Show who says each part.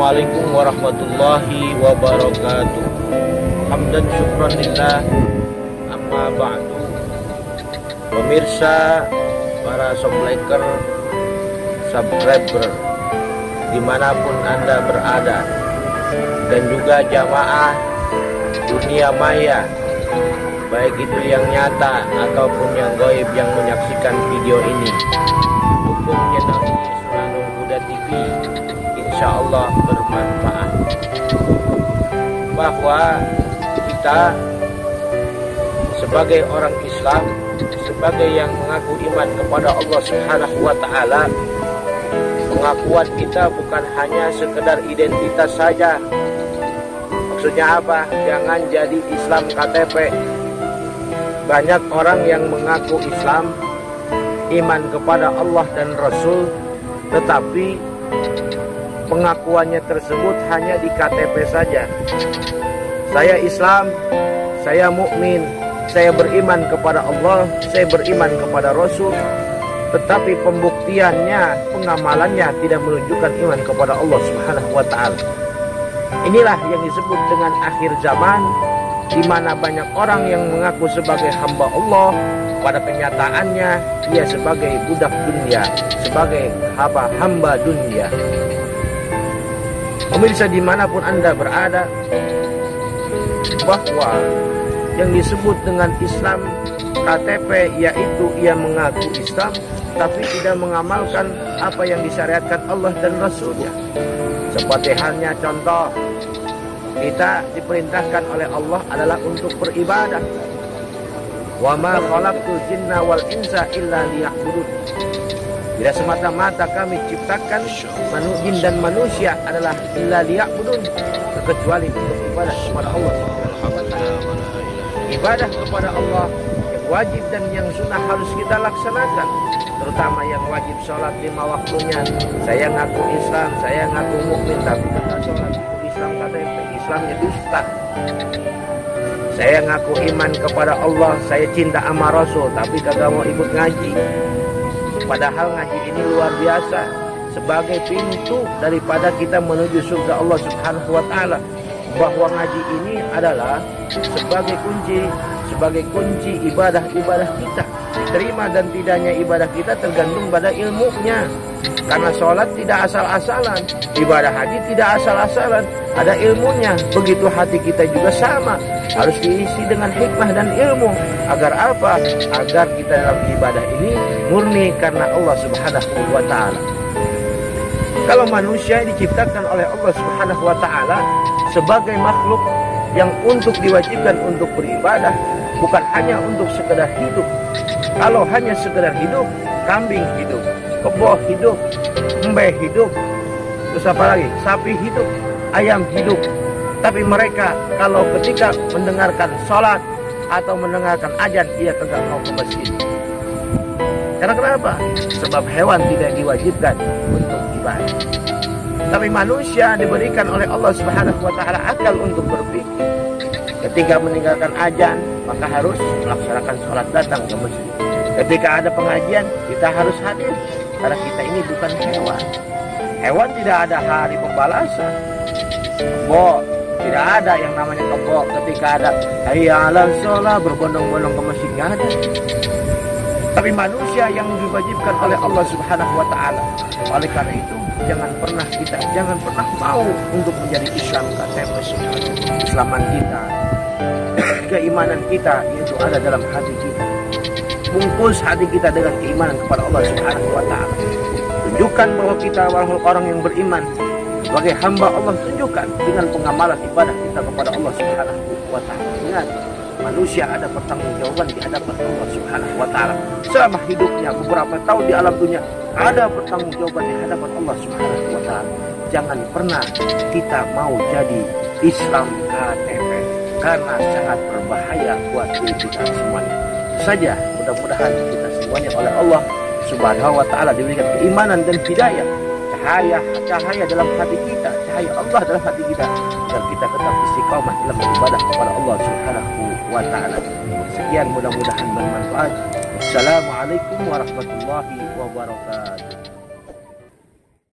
Speaker 1: Assalamualaikum warahmatullahi wabarakatuh. Hamdan syukran lillah, amma ba'du. Pemirsa, para subliker, subscriber dimanapun Anda berada, dan juga jamaah dunia maya, baik itu yang nyata ataupun yang gaib yang menyaksikan video ini, dukung channel ini Sunnahul Huda TV, insya Allah bermanfaat. Bahwa kita sebagai orang Islam, sebagai yang mengaku iman kepada Allah Subhanahu wa Ta'ala, pengakuan kita bukan hanya sekedar identitas saja. Maksudnya apa? Jangan jadi Islam KTP. Banyak orang yang mengaku Islam, iman kepada Allah dan Rasul, tetapi pengakuannya tersebut hanya di KTP saja. Saya Islam, saya mukmin, saya beriman kepada Allah, saya beriman kepada Rasul, tetapi pembuktiannya, pengamalannya tidak menunjukkan iman kepada Allah Subhanahu wa Ta'ala. Inilah yang disebut dengan akhir zaman, di mana banyak orang yang mengaku sebagai hamba Allah, pada kenyataannya dia sebagai budak dunia, sebagai hamba dunia. Pemirsa dimanapun Anda berada, bahwa yang disebut dengan Islam KTP yaitu ia mengaku Islam tapi tidak mengamalkan apa yang disyariatkan Allah dan Rasulnya. Seperti halnya contoh, kita diperintahkan oleh Allah adalah untuk beribadah. Wa ma khalaqtul jinna wal insa illa liya'budun. Tidak semata-mata kami ciptakan jin dan manusia adalah illa liya'budun, kecuali untuk ibadah kepada Allah. Ibadah kepada Allah yang wajib dan yang sunnah harus kita laksanakan, terutama yang wajib sholat 5 waktunya. Saya ngaku Islam, saya ngaku mukmin, tapi kata sholat itu Islam KTP, Islamnya dusta. Saya ngaku iman kepada Allah, saya cinta sama Rasul, tapi kagak mau ikut ngaji. Padahal ngaji ini luar biasa, sebagai pintu daripada kita menuju surga Allah Subhanahu wa Ta'ala. Bahwa ngaji ini adalah sebagai kunci ibadah-ibadah kita. Terima dan tidaknya ibadah kita tergantung pada ilmunya. Karena sholat tidak asal-asalan, ibadah haji tidak asal-asalan, ada ilmunya. Begitu hati kita juga sama, harus diisi dengan hikmah dan ilmu. Agar apa? Agar kita dalam ibadah ini murni karena Allah Subhanahu wa Ta'ala. Kalau manusia diciptakan oleh Allah Subhanahu wa Ta'ala sebagai makhluk yang untuk diwajibkan untuk beribadah, bukan hanya untuk sekedar hidup. Kalau hanya sekedar hidup, kambing hidup, kebo hidup, embe hidup, terus apa lagi? Sapi hidup, ayam hidup. Tapi mereka kalau ketika mendengarkan sholat atau mendengarkan azan, ia kagak mau ke masjid. Karena kenapa? Sebab hewan tidak diwajibkan untuk ibadah. Tapi manusia diberikan oleh Allah Subhanahu wa Ta'ala akal untuk berpikir. Ketika meninggalkan azan, maka harus melaksanakan sholat, datang ke masjid. Ketika ada pengajian, kita harus hadir. Karena kita ini bukan hewan. Hewan tidak ada hari pembalasan. Kebo, tidak ada yang namanya kebo. Ketika ada hayya 'alas shalah, berbondong-bondong ke masjid, nggak ada. Tapi manusia yang diwajibkan oleh Allah Subhanahu wa Ta'ala. Oleh karena itu, jangan pernah mau untuk menjadi Islam KTP. Islaman kita, keimanan kita itu ada dalam hati kita. Bungkus hati kita dengan keimanan kepada Allah Subhanahu wa Ta'ala. Tunjukkan bahwa kita orang yang beriman sebagai hamba Allah. Tunjukkan dengan pengamalan ibadah kita kepada Allah Subhanahu wa Ta'ala. Ingat, manusia ada pertanggungjawaban di hadapan Allah Subhanahu wa Ta'ala. Selama hidupnya beberapa tahun di alam dunia, ada pertanggungjawaban di hadapan Allah Subhanahu wa Ta'ala. Jangan pernah kita mau jadi Islam KTP, karena sangat berbahaya buat diri kita semuanya. Saja mudah-mudahan kita semuanya oleh Allah Subhanahu wa Ta'ala diberikan keimanan dan hidayah, cahaya dalam hati kita, cahaya Allah dalam hati kita, agar kita tetap istiqamah dalam beribadah kepada Allah Subhanahu wa Ta'ala. Sekian, mudah-mudahan bermanfaat. Assalamualaikum warahmatullahi wabarakatuh.